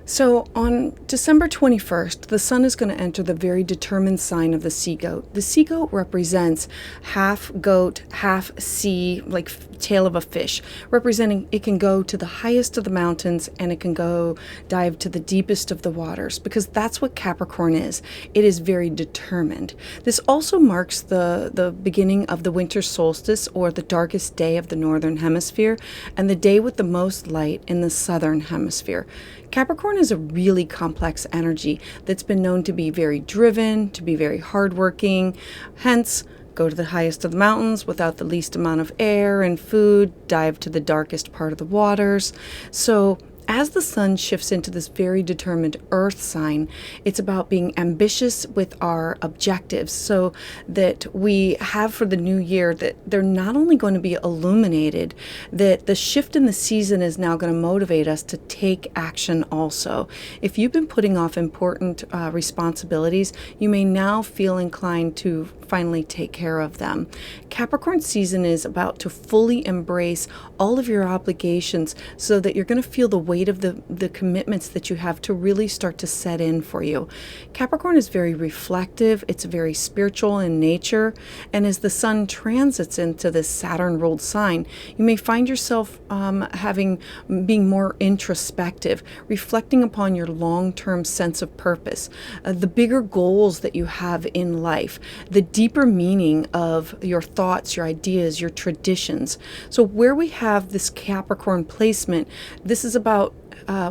So on December 21st, the sun is going to enter the very determined sign of the Seagoat. The Seagoat represents half goat, half sea, like tail of a fish, representing it can go to the highest of the mountains and it can go dive to the deepest of the waters, because that's what Capricorn is. It is very determined. This also marks the beginning of the Winter Solstice, or the darkest day of the Northern Hemisphere, and the day with the most light in the Southern Hemisphere. Capricorn is a really complex energy that's been known to be very driven, to be very hardworking, hence go to the highest of the mountains without the least amount of air and food, dive to the darkest part of the waters. So as the sun shifts into this very determined earth sign, it's about being ambitious with our objectives so that we have for the new year that they're not only going to be illuminated, that the shift in the season is now going to motivate us to take action also. If you've been putting off important responsibilities, you may now feel inclined to finally take care of them. Capricorn season is about to fully embrace all of your obligations so that you're going to feel the weight of the commitments that you have to really start to set in for you. Capricorn is very reflective. It's very spiritual in nature. And as the sun transits into this Saturn-ruled sign, you may find yourself being more introspective, reflecting upon your long-term sense of purpose, the bigger goals that you have in life, the deeper meaning of your thoughts, your ideas, your traditions. So where we have this Capricorn placement, this is about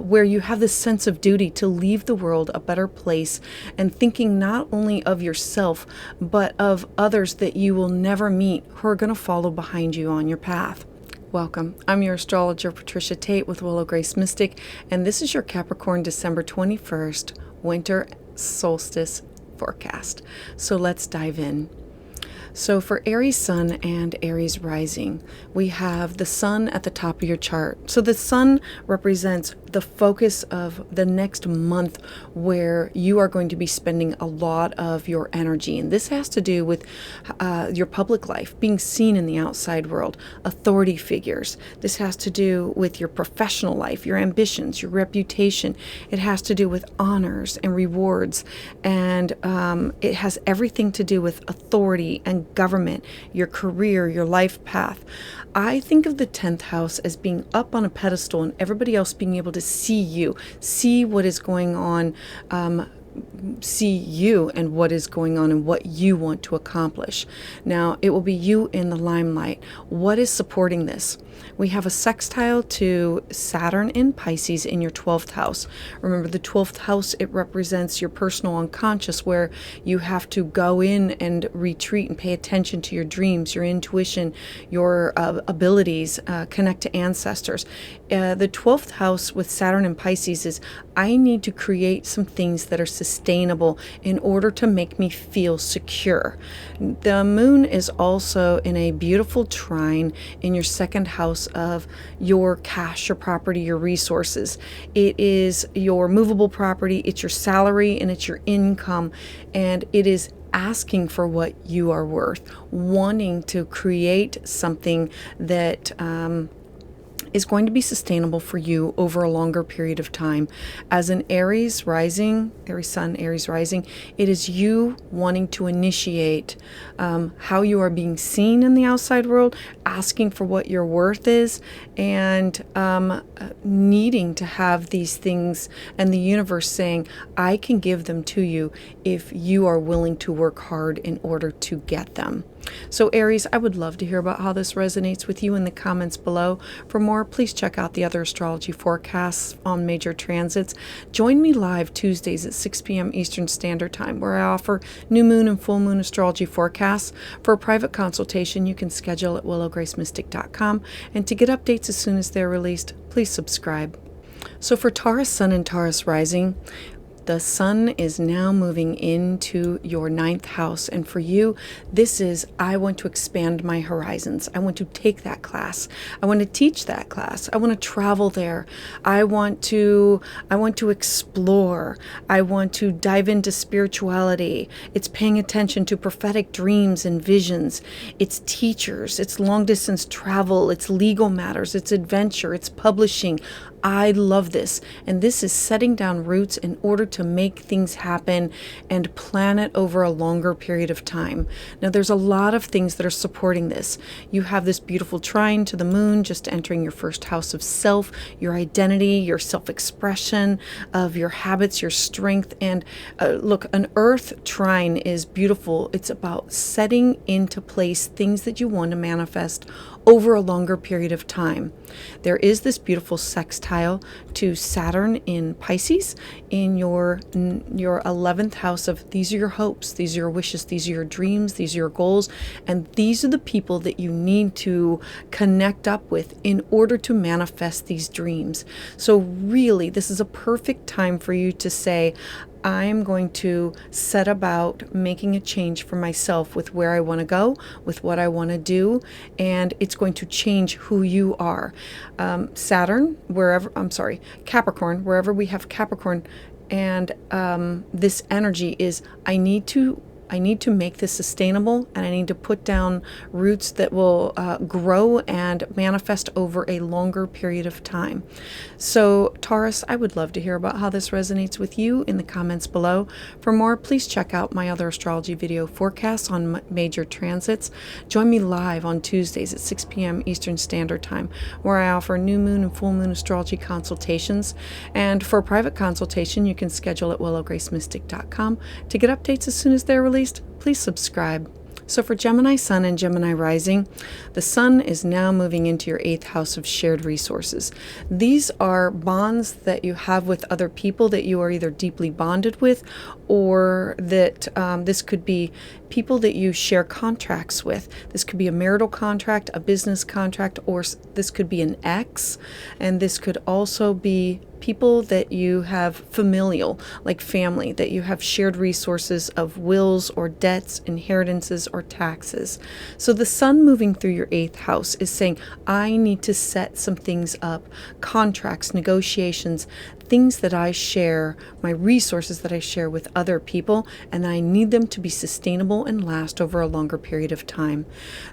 where you have this sense of duty to leave the world a better place, and thinking not only of yourself, but of others that you will never meet who are going to follow behind you on your path. Welcome. I'm your astrologer, Patricia Tate with Willow Grace Mystic, and this is your Capricorn December 21st Winter Solstice forecast. So let's dive in. So for Aries Sun and Aries Rising, we have the sun at the top of your chart. So the sun represents the focus of the next month where you are going to be spending a lot of your energy. And this has to do with your public life, being seen in the outside world, authority figures. This has to do with your professional life, your ambitions, your reputation. It has to do with honors and rewards. And it has everything to do with authority and government, your career, your life path. I think of the 10th house as being up on a pedestal and everybody else being able to see you, see what is going on, see you and what is going on and what you want to accomplish. Now, it will be you in the limelight. What is supporting this? We have a sextile to Saturn in Pisces in your 12th house. Remember, the 12th house, it represents your personal unconscious, where you have to go in and retreat and pay attention to your dreams, your intuition, your abilities, connect to ancestors. The 12th house with Saturn in Pisces is, I need to create some things that are sustainable in order to make me feel secure. The moon is also in a beautiful trine in your second house of your cash, your property, your resources. It is your movable property, it's your salary, and it's your income, and it is asking for what you are worth, wanting to create something that is going to be sustainable for you over a longer period of time. As an Aries rising, Aries Sun, Aries rising, it is you wanting to initiate how you are being seen in the outside world, asking for what your worth is, and needing to have these things, and the universe saying, I can give them to you if you are willing to work hard in order to get them. So Aries, I would love to hear about how this resonates with you in the comments below. For more, please check out the other astrology forecasts on major transits. Join me live Tuesdays at 6 p.m. Eastern Standard Time, where I offer new moon and full moon astrology forecasts. For a private consultation, you can schedule at willowgracemystic.com. And to get updates as soon as they're released, please subscribe. So for Taurus Sun and Taurus Rising, the sun is now moving into your 9th house. And for you, this is, I want to expand my horizons. I want to take that class. I want to teach that class. I want to travel there. I want to explore. I want to dive into spirituality. It's paying attention to prophetic dreams and visions. It's teachers. It's long distance travel. It's legal matters. It's adventure. It's publishing. I love this. And this is setting down roots in order to make things happen and plan it over a longer period of time. Now, there's a lot of things that are supporting this. You have this beautiful trine to the moon, just entering your first house of self, your identity, your self-expression, of your habits, your strength. And look, an earth trine is beautiful. It's about setting into place things that you want to manifest over a longer period of time. There is this beautiful sextile to Saturn in Pisces in your 11th house of, these are your hopes, these are your wishes, these are your dreams, these are your goals, and these are the people that you need to connect up with in order to manifest these dreams. So really, this is a perfect time for you to say, I'm going to set about making a change for myself with where I want to go, with what I want to do, and it's going to change who you are. Capricorn, wherever we have Capricorn, and this energy is, I need to make this sustainable, and I need to put down roots that will grow and manifest over a longer period of time. So Taurus, I would love to hear about how this resonates with you in the comments below. For more, please check out my other astrology video forecasts on major transits. Join me live on Tuesdays at 6 p.m. Eastern Standard Time, where I offer new moon and full moon astrology consultations. And for a private consultation, you can schedule at willowgracemystic.com. To get updates as soon as they're released, please subscribe. So for Gemini Sun and Gemini Rising, the Sun is now moving into your 8th house of shared resources. These are bonds that you have with other people that you are either deeply bonded with, or that this could be people that you share contracts with. This could be a marital contract, a business contract, or this could be an ex, and this could also be people that you have familial, like family, that you have shared resources of wills or debts, inheritances, or taxes. So the Sun moving through your 8th house is saying, I need to set some things up, contracts, negotiations, things that I share, my resources that I share with other people, and I need them to be sustainable and last over a longer period of time.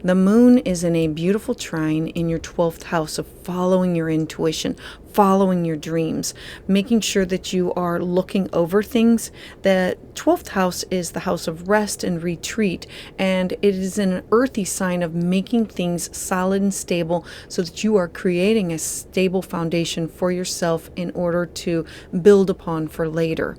The moon is in a beautiful trine in your 12th house of following your intuition, following your dreams, making sure that you are looking over things. The 12th house is the house of rest and retreat, and it is an earthy sign of making things solid and stable so that you are creating a stable foundation for yourself in order to build upon for later.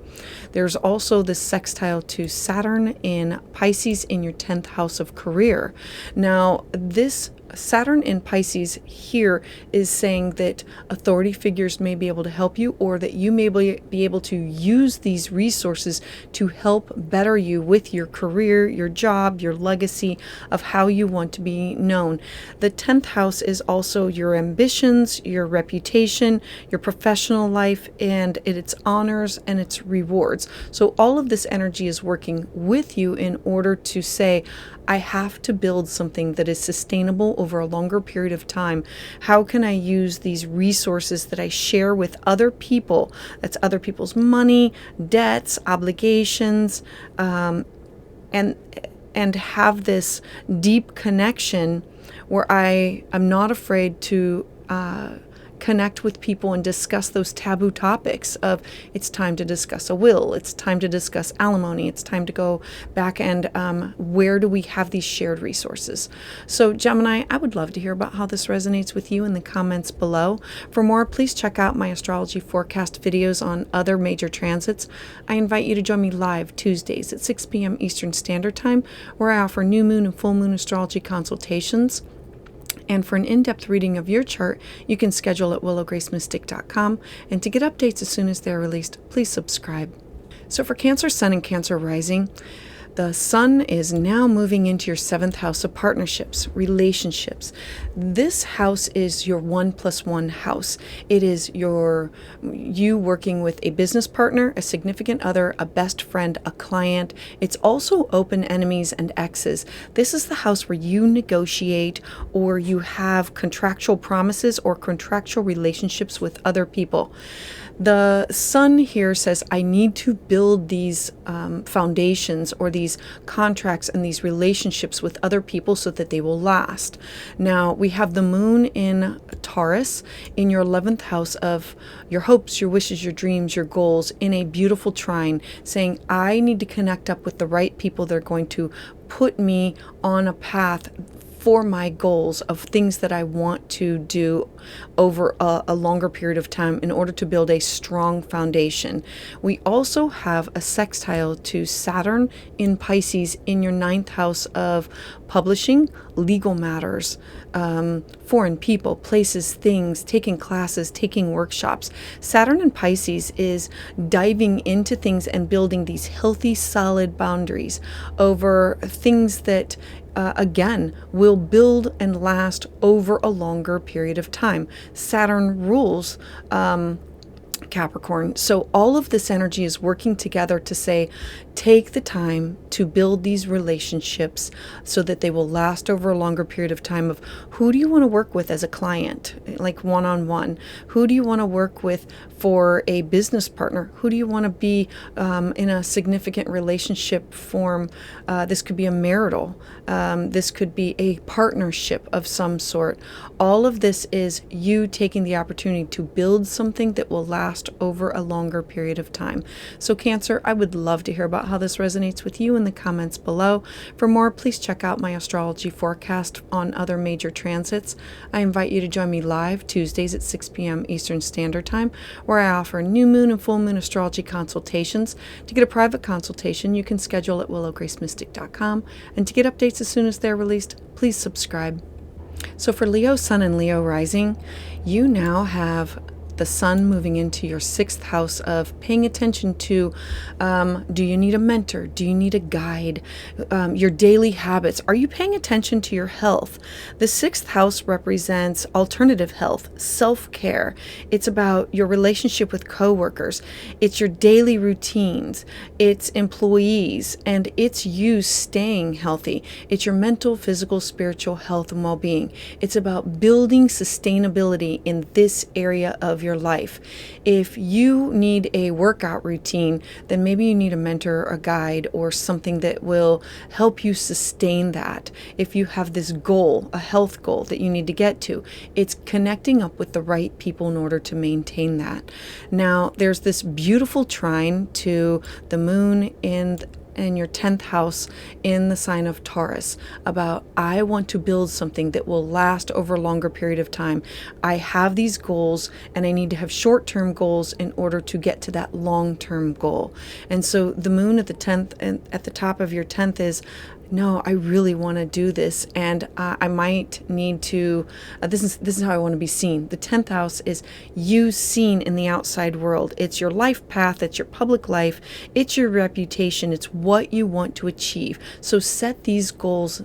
There's also the sextile to Saturn in Pisces in your 10th house of career. Now, this Saturn in Pisces here is saying that authority figures may be able to help you, or that you may be able to use these resources to help better you with your career, your job, your legacy of how you want to be known. The 10th house is also your ambitions, your reputation, your professional life, and its honors and its rewards. So all of this energy is working with you in order to say, I have to build something that is sustainable over a longer period of time. How can I use these resources that I share with other people? That's other people's money, debts, obligations, and have this deep connection where I am not afraid to connect with people and discuss those taboo topics of, it's time to discuss a will, it's time to discuss alimony, it's time to go back and where do we have these shared resources. So Gemini, I would love to hear about how this resonates with you in the comments below. For more, please check out my astrology forecast videos on other major transits. I invite you to join me live Tuesdays at 6 p.m. Eastern Standard Time, where I offer new moon and full moon astrology consultations. And for an in-depth reading of your chart, you can schedule at willowgracemystic.com. And to get updates as soon as they're released, please subscribe. So for Cancer Sun and Cancer Rising, the Sun is now moving into your 7th house of partnerships, relationships. This house is your 1+1 house. It is you working with a business partner, a significant other, a best friend, a client. It's also open enemies and exes. This is the house where you negotiate, or you have contractual promises or contractual relationships with other people. The sun here says, I need to build these foundations or these contracts and these relationships with other people so that they will last. Now, we have the moon in Taurus in your 11th house of your hopes, your wishes, your dreams, your goals, in a beautiful trine, saying, I need to connect up with the right people that are going to put me on a path for my goals of things that I want to do over a longer period of time in order to build a strong foundation. We also have a sextile to Saturn in Pisces in your 9th house of publishing, legal matters, foreign people, places, things, taking classes, taking workshops. Saturn in Pisces is diving into things and building these healthy, solid boundaries over things that again, will build and last over a longer period of time. Saturn rules Capricorn. So all of this energy is working together to say, take the time to build these relationships so that they will last over a longer period of time. Of who do you want to work with as a client, like one-on-one? Who do you want to work with for a business partner? Who do you want to be in a significant relationship form? This could be a marital. This could be a partnership of some sort. All of this is you taking the opportunity to build something that will last over a longer period of time. So Cancer, I would love to hear about how this resonates with you in the comments below. For more, please check out my astrology forecast on other major transits. I invite you to join me live Tuesdays at 6 p.m. Eastern Standard Time, where I offer new moon and full moon astrology consultations. To get a private consultation, you can schedule at willowgracemystic.com. And to get updates as soon as they're released, please subscribe. So for Leo Sun and Leo Rising, you now have the sun moving into your 6th house of paying attention to, do you need a mentor? Do you need a guide? Your daily habits. Are you paying attention to your health? The 6th house represents alternative health, self-care. It's about your relationship with coworkers. It's your daily routines. It's employees, and it's you staying healthy. It's your mental, physical, spiritual health and well-being. It's about building sustainability in this area of your life. If you need a workout routine, then maybe you need a mentor, a guide, or something that will help you sustain that. If you have this goal, a health goal that you need to get to, it's connecting up with the right people in order to maintain that. Now, there's this beautiful trine to the moon in your 10th house in the sign of Taurus about, I want to build something that will last over a longer period of time. I have these goals and I need to have short-term goals in order to get to that long-term goal. And so the moon at the 10th and at the top of your 10th is, no, I really want to do this, and I might need to, this is how I want to be seen. The 10th house is you seen in the outside world. It's your life path, it's your public life, it's your reputation, it's what you want to achieve. So set these goals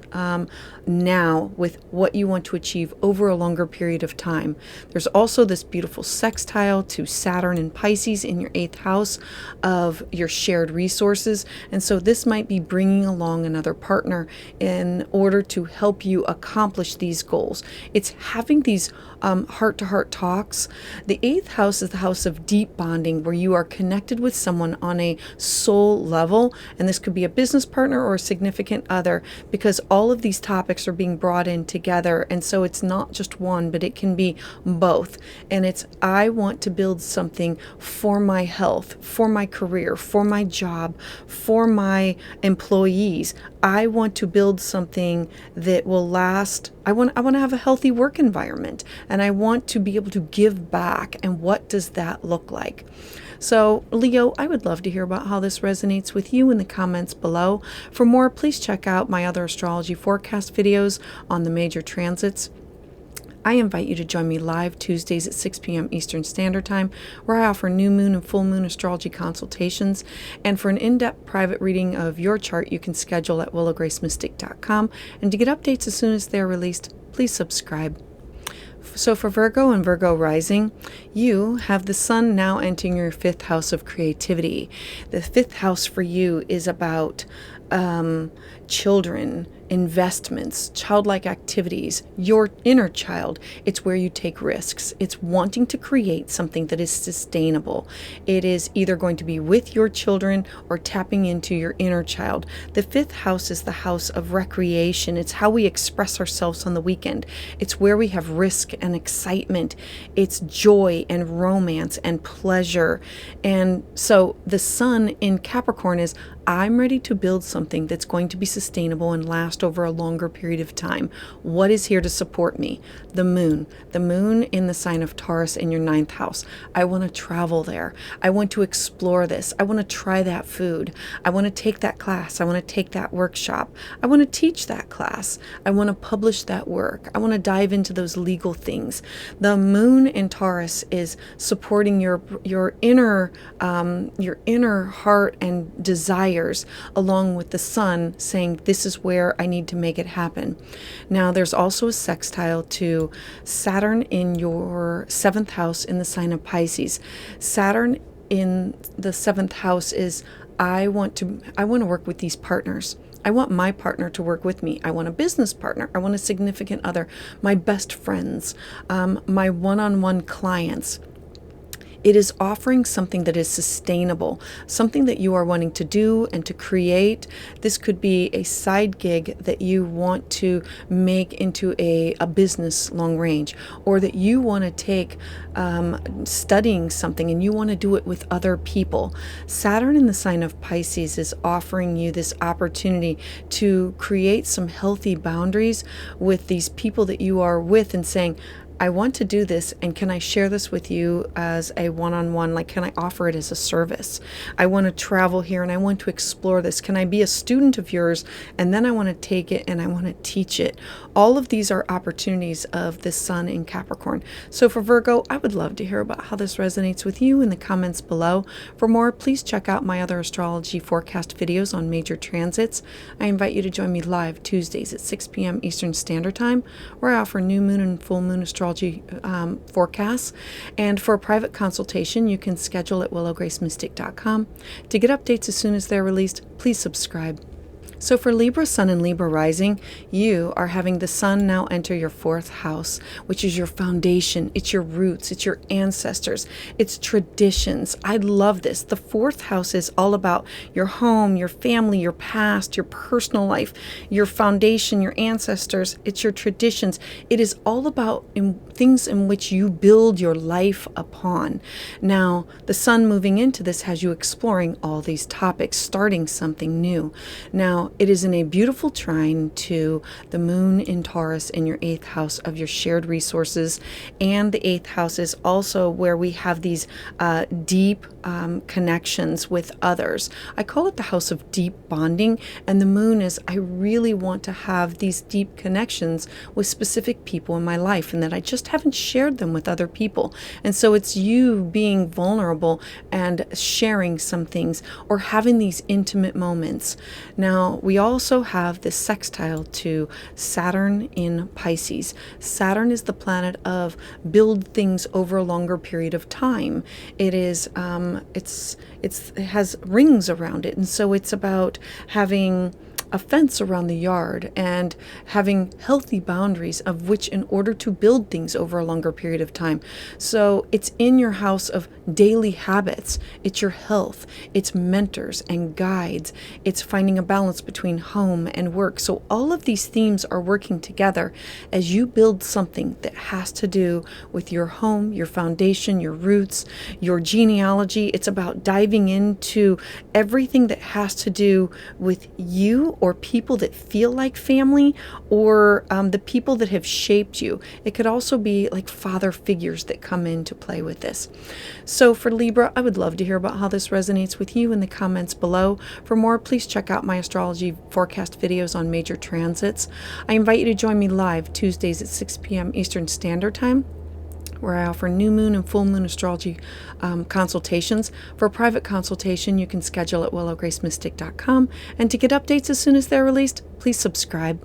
now with what you want to achieve over a longer period of time. There's also this beautiful sextile to Saturn and Pisces in your 8th house of your shared resources, and so this might be bringing along another partner in order to help you accomplish these goals. It's having these heart-to-heart talks. The 8th house is the house of deep bonding, where you are connected with someone on a soul level, and this could be a business partner or a significant other, because all of these topics are being brought in together, and so it's not just one, but it can be both. And it's, I want to build something for my health, for my career, for my job, for my employees. I want to build something that will last. I want to have a healthy work environment, and I want to be able to give back. And what does that look like? So, Leo, I would love to hear about how this resonates with you in the comments below. For more, please check out my other astrology forecast videos on the major transits. I invite you to join me live Tuesdays at 6 p.m. Eastern Standard Time, where I offer new moon and full moon astrology consultations. And for an in-depth private reading of your chart, you can schedule at willowgracemystic.com. And to get updates as soon as they're released, please subscribe. So for Virgo and Virgo rising, you have the sun now entering your 5th house of creativity. The 5th house for you is about children, investments, childlike activities, your inner child. It's where you take risks. It's wanting to create something that is sustainable. It is either going to be with your children or tapping into your inner child. The fifth house is the house of recreation. It's how we express ourselves on the weekend. It's where we have risk and excitement. It's joy and romance and pleasure. And so the sun in Capricorn is, I'm ready to build something that's going to be sustainable and last over a longer period of time. What is here to support me? The moon. The moon in the sign of Taurus in your ninth house. I want to travel there. I want to explore this. I want to try that food. I want to take that class. I want to take that workshop. I want to teach that class. I want to publish that work. I want to dive into those legal things. The moon in Taurus is supporting your inner heart and desires, along with the sun saying, this is where I need to make it happen. Now, there's also a sextile to Saturn in your seventh house in the sign of Pisces. Saturn in the seventh house is, I want to work with these partners. I want my partner to work with me. I want a business partner. I want a significant other, my best friends, my one-on-one clients. It is offering something that is sustainable, something that you are wanting to do and to create. This could be a side gig that you want to make into a business long range, or that you want to take studying something and you want to do it with other people. Saturn in the sign of Pisces is offering you this opportunity to create some healthy boundaries with these people that you are with and saying, I want to do this, and can I share this with you as a one-on-one? Like, can I offer it as a service? I want to travel here and I want to explore this. Can I be a student of yours? And then I want to take it and I want to teach it. All of these are opportunities of the sun in Capricorn. So for Virgo, I would love to hear about how this resonates with you in the comments below. For more, please check out my other astrology forecast videos on major transits. I invite you to join me live Tuesdays at 6 p.m. Eastern Standard Time, where I offer new moon and full moon astrology forecasts. And for a private consultation, you can schedule at willowgracemystic.com. To get updates as soon as they're released, please subscribe. So for Libra Sun and Libra Rising, you are having the sun now enter your fourth house, which is your foundation. It's your roots. It's your ancestors. It's traditions. I love this. The fourth house is all about your home, your family, your past, your personal life, your foundation, your ancestors. It's your traditions. It is all about things in which you build your life upon. Now, the sun moving into this has you exploring all these topics, starting something new. Now, it is in a beautiful trine to the moon in Taurus in your eighth house of your shared resources. And the eighth house is also where we have these deep connections with others. I call it the house of deep bonding. And the moon is, I really want to have these deep connections with specific people in my life, and that I just haven't shared them with other people. And so it's you being vulnerable and sharing some things, or having these intimate moments. Now, we also have this sextile to Saturn in Pisces. Saturn is the planet of build things over a longer period of time. It is, it has rings around it, and so it's about having a fence around the yard and having healthy boundaries of which, in order to build things over a longer period of time. So it's in your house of daily habits. It's your health. It's mentors and guides. It's finding a balance between home and work. So all of these themes are working together as you build something that has to do with your home, your foundation, your roots, your genealogy. It's about diving into everything that has to do with you, or people that feel like family, or the people that have shaped you. It could also be like father figures that come into play with this. So for Libra, I would love to hear about how this resonates with you in the comments below. For more, please check out my astrology forecast videos on major transits. I invite you to join me live Tuesdays at 6 p.m. Eastern Standard Time, where I offer new moon and full moon astrology consultations. For a private consultation, you can schedule at willowgracemystic.com. And to get updates as soon as they're released, please subscribe.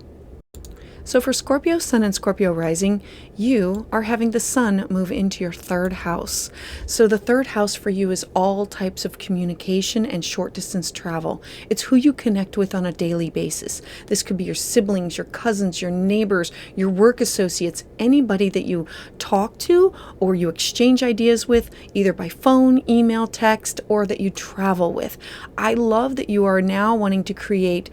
So for Scorpio Sun and Scorpio Rising, you are having the Sun move into your third house. So the third house for you is all types of communication and short distance travel. It's who you connect with on a daily basis. This could be your siblings, your cousins, your neighbors, your work associates, anybody that you talk to or you exchange ideas with, either by phone, email, text, or that you travel with. I love that you are now wanting to create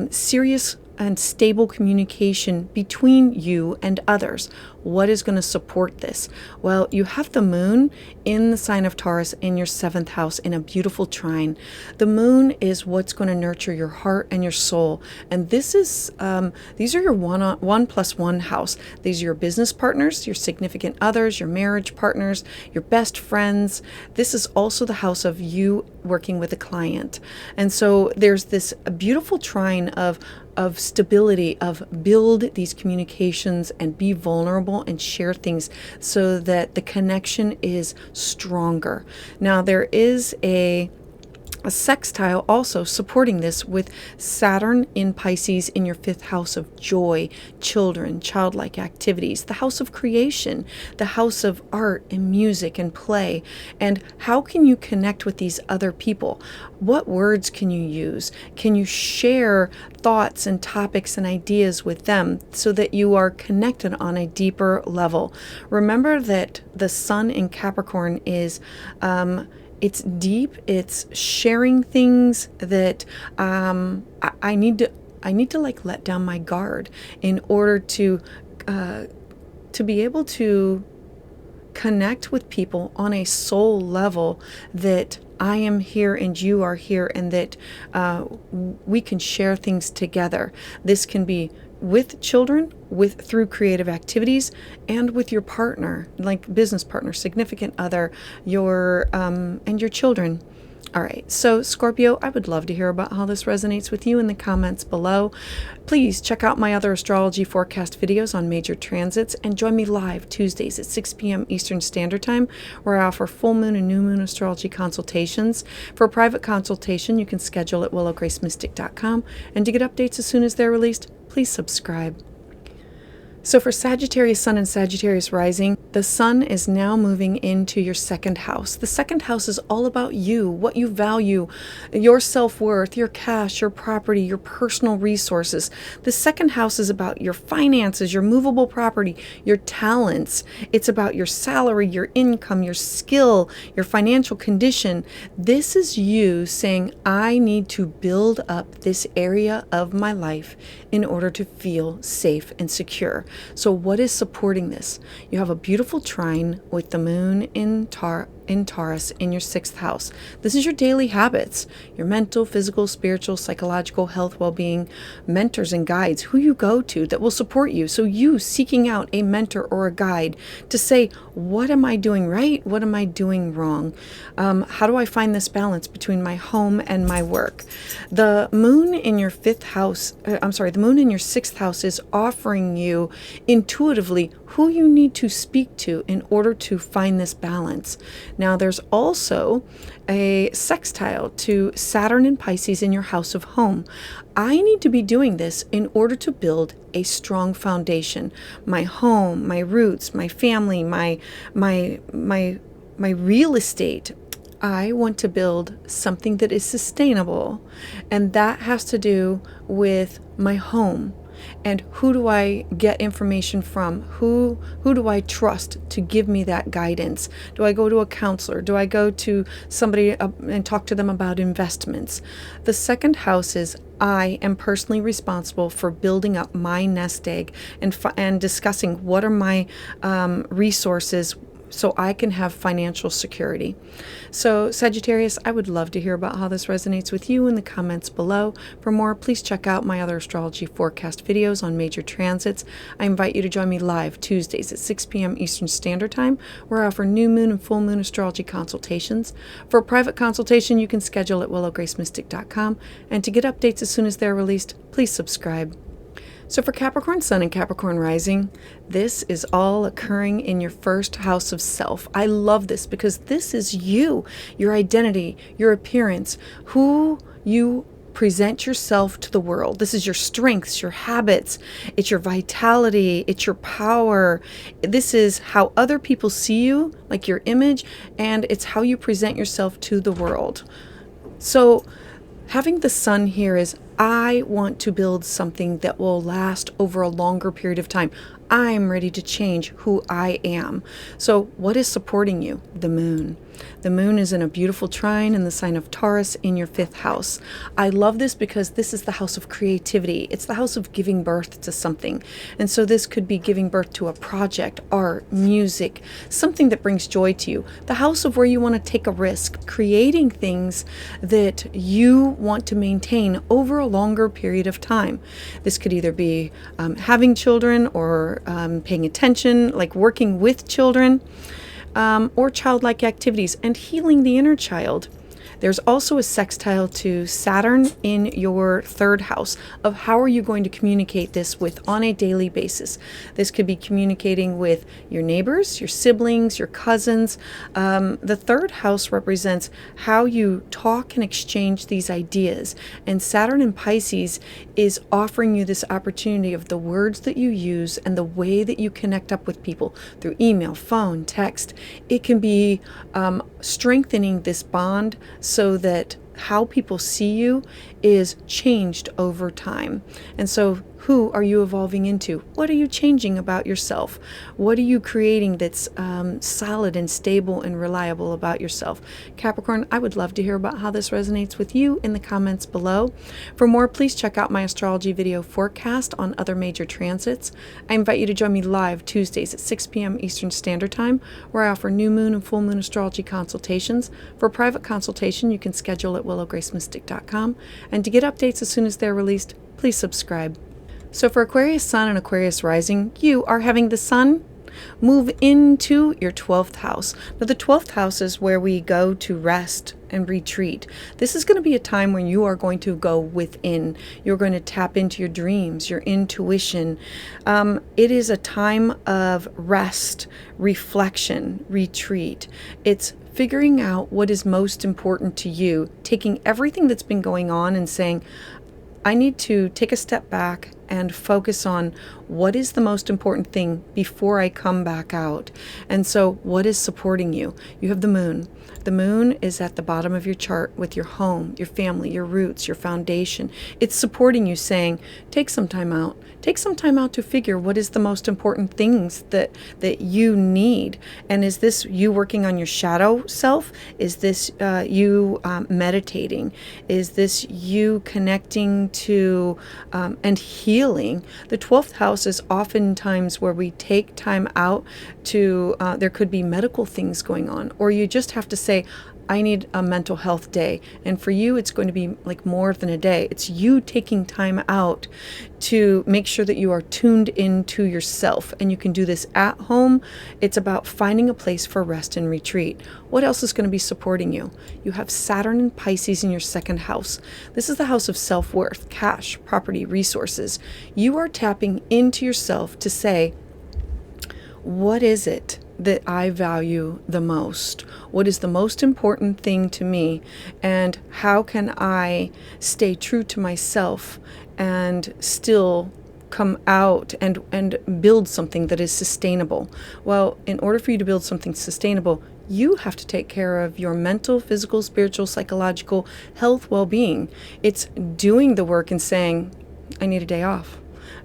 serious and stable communication between you and others. What is going to support this? Well, you have the moon in the sign of Taurus in your 7th house in a beautiful trine. The moon is what's going to nurture your heart and your soul. And this is, these are your 1+1 house. These are your business partners, your significant others, your marriage partners, your best friends. This is also the house of you working with a client. And so there's this beautiful trine of stability, of build these communications and be vulnerable and share things so that the connection is stronger. Now there is a sextile also supporting this with Saturn in Pisces in your 5th house of joy, children, childlike activities, the house of creation, the house of art and music and play. And how can you connect with these other people? What words can you use? Can you share thoughts and topics and ideas with them so that you are connected on a deeper level? Remember that the Sun in Capricorn is it's deep. It's sharing things that I need to like let down my guard in order to be able to connect with people on a soul level, that I am here and you are here, and that we can share things together. This can be with children, through creative activities, and with your partner, like business partner, significant other, your and your children. All right, so Scorpio, I would love to hear about how this resonates with you in the comments below. Please check out my other astrology forecast videos on major transits and join me live Tuesdays at 6 p.m. Eastern Standard Time, where I offer full moon and new moon astrology consultations. For a private consultation, you can schedule at willowgracemystic.com, and to get updates as soon as they're released, please subscribe. So for Sagittarius Sun and Sagittarius Rising, the Sun is now moving into your 2nd house. The 2nd house is all about you, what you value, your self-worth, your cash, your property, your personal resources. The 2nd house is about your finances, your movable property, your talents. It's about your salary, your income, your skill, your financial condition. This is you saying, I need to build up this area of my life in order to feel safe and secure. So what is supporting this? You have a beautiful trine with the moon in Taurus in your 6th house. This is your daily habits, your mental, physical, spiritual, psychological, health, well-being, mentors and guides, who you go to that will support you. So you seeking out a mentor or a guide to say, what am I doing right? What am I doing wrong? How do I find this balance between my home and my work? The moon in your 5th house, the moon in your 6th house is offering you intuitively who you need to speak to in order to find this balance. Now, there's also a sextile to Saturn in Pisces in your house of home. I need to be doing this in order to build a strong foundation. My home, my roots, my family, my real estate. I want to build something that is sustainable, and that has to do with my home. And who do I get information from? Who do I trust to give me that guidance? Do I go to a counselor? Do I go to somebody and talk to them about investments? The 2nd house is I am personally responsible for building up my nest egg and discussing what are my resources so I can have financial security. So Sagittarius, I would love to hear about how this resonates with you in the comments below. For more, please check out my other astrology forecast videos on major transits. I invite you to join me live Tuesdays at 6 p.m. Eastern Standard Time, where I offer new moon and full moon astrology consultations. For a private consultation, you can schedule at willowgracemystic.com, and to get updates as soon as they're released, please subscribe. So for Capricorn Sun and Capricorn Rising, this is all occurring in your 1st house of self. I love this because this is you, your identity, your appearance, who you present yourself to the world. This is your strengths, your habits, it's your vitality, it's your power. This is how other people see you, like your image, and it's how you present yourself to the world. So having the sun here is, I want to build something that will last over a longer period of time. I'm ready to change who I am. So what is supporting you? The moon. The moon is in a beautiful trine in the sign of Taurus in your 5th house. I love this because this is the house of creativity. It's the house of giving birth to something. And so this could be giving birth to a project, art, music, something that brings joy to you. The house of where you want to take a risk, creating things that you want to maintain over a longer period of time. This could either be having children or paying attention, like working with children. Or childlike activities and healing the inner child. There's also a sextile to Saturn in your 3rd house of how are you going to communicate this with on a daily basis. This could be communicating with your neighbors, your siblings, your cousins. The 3rd house represents how you talk and exchange these ideas. And Saturn in Pisces is offering you this opportunity of the words that you use and the way that you connect up with people through email, phone, text. It can be strengthening this bond so that how people see you is changed over time. And so who are you evolving into? What are you changing about yourself? What are you creating that's solid and stable and reliable about yourself? Capricorn, I would love to hear about how this resonates with you in the comments below. For more, please check out my astrology video forecast on other major transits. I invite you to join me live Tuesdays at 6 p.m. Eastern Standard Time, where I offer new moon and full moon astrology consultations. For a private consultation, you can schedule at willowgracemystic.com. And to get updates as soon as they're released, please subscribe. So for Aquarius Sun and Aquarius Rising, you are having the sun move into your 12th house. Now the 12th house is where we go to rest and retreat. This is going to be a time when you are going to go within. You're going to tap into your dreams, your intuition. It is a time of rest, reflection, retreat. It's figuring out what is most important to you, taking everything that's been going on and saying, I need to take a step back and focus on what is the most important thing before I come back out. And so what is supporting you? You have the moon. The moon is at the bottom of your chart with your home, your family, your roots, your foundation. It's supporting you saying, take some time out. Take some time out to figure what is the most important things that you need. And is this you working on your shadow self? Is this you meditating? Is this you connecting to and healing? The 12th house is oftentimes where we take time out to, there could be medical things going on, or you just have to say, I need a mental health day. And for you, it's going to be like more than a day. It's you taking time out to make sure that you are tuned into yourself. And you can do this at home. It's about finding a place for rest and retreat. What else is going to be supporting you? You have Saturn and Pisces in your 2nd house. This is the house of self-worth, cash, property, resources. You are tapping into yourself to say, what is it that I value the most? What is the most important thing to me? And how can I stay true to myself and still come out and build something that is sustainable? Well, in order for you to build something sustainable, you have to take care of your mental, physical, spiritual, psychological health, well-being. It's doing the work and saying, I need a day off.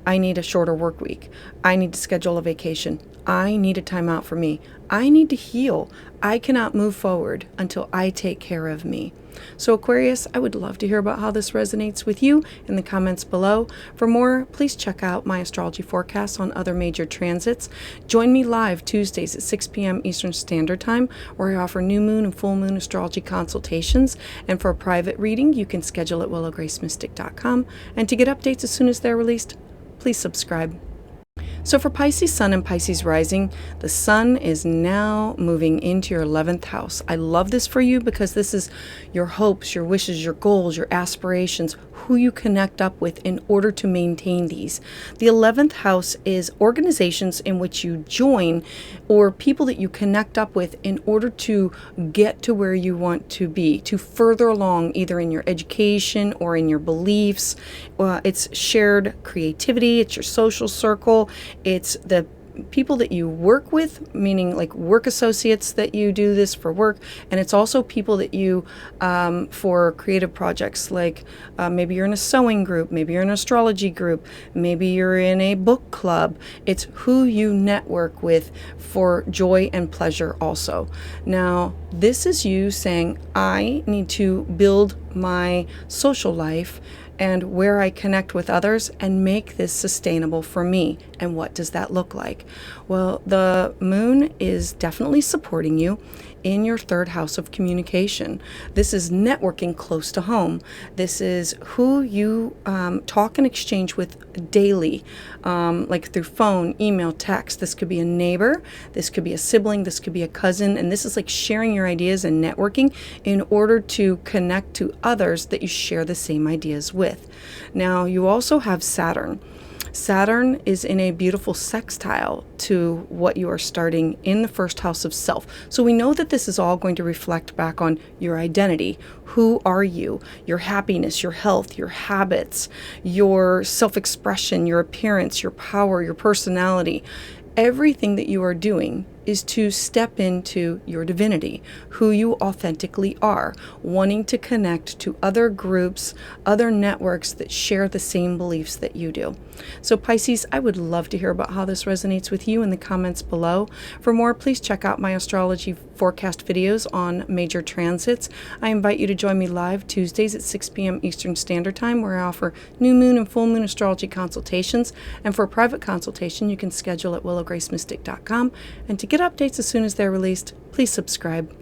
I need a shorter work week. I need to schedule a vacation. I need a time out for me. I need to heal. I cannot move forward until I take care of me. So Aquarius, I would love to hear about how this resonates with you in the comments below. For more, please check out my astrology forecasts on other major transits. Join me live Tuesdays at 6 p.m. Eastern Standard Time, where I offer new moon and full moon astrology consultations. And for a private reading, you can schedule at willowgracemystic.com. And to get updates as soon as they're released, please subscribe. So for Pisces Sun and Pisces Rising, the Sun is now moving into your 11th house. I love this for you because this is your hopes, your wishes, your goals, your aspirations, who you connect up with in order to maintain these. The 11th house is organizations in which you join or people that you connect up with in order to get to where you want to be, to further along either in your education or in your beliefs. It's shared creativity, it's your social circle, it's the people that you work with, meaning like work associates that you do this for work, and it's also people that you for creative projects, like maybe you're in a sewing group, maybe you're in an astrology group, maybe you're in a book club. It's who you network with for joy and pleasure also. Now this is you saying, I need to build my social life and where I connect with others and make this sustainable for me. And what does that look like? Well, the moon is definitely supporting you in your third house of communication. This is networking close to home. This is who you talk and exchange with daily, like through phone, email, text. This could be a neighbor, this could be a sibling, this could be a cousin, and this is like sharing your ideas and networking in order to connect to others that you share the same ideas with. Now, you also have Saturn. Saturn is in a beautiful sextile to what you are starting in the first house of self. So we know that this is all going to reflect back on your identity. Who are you? Your happiness, your health, your habits, your self-expression, your appearance, your power, your personality. Everything that you are doing is to step into your divinity, who you authentically are, wanting to connect to other groups, other networks that share the same beliefs that you do. So Pisces, I would love to hear about how this resonates with you in the comments below. For more, please check out my astrology forecast videos on major transits. I invite you to join me live Tuesdays at 6 p.m. Eastern Standard Time, where I offer new moon and full moon astrology consultations. And for a private consultation, you can schedule at willowgracemystic.com. And to get updates as soon as they're released, please subscribe.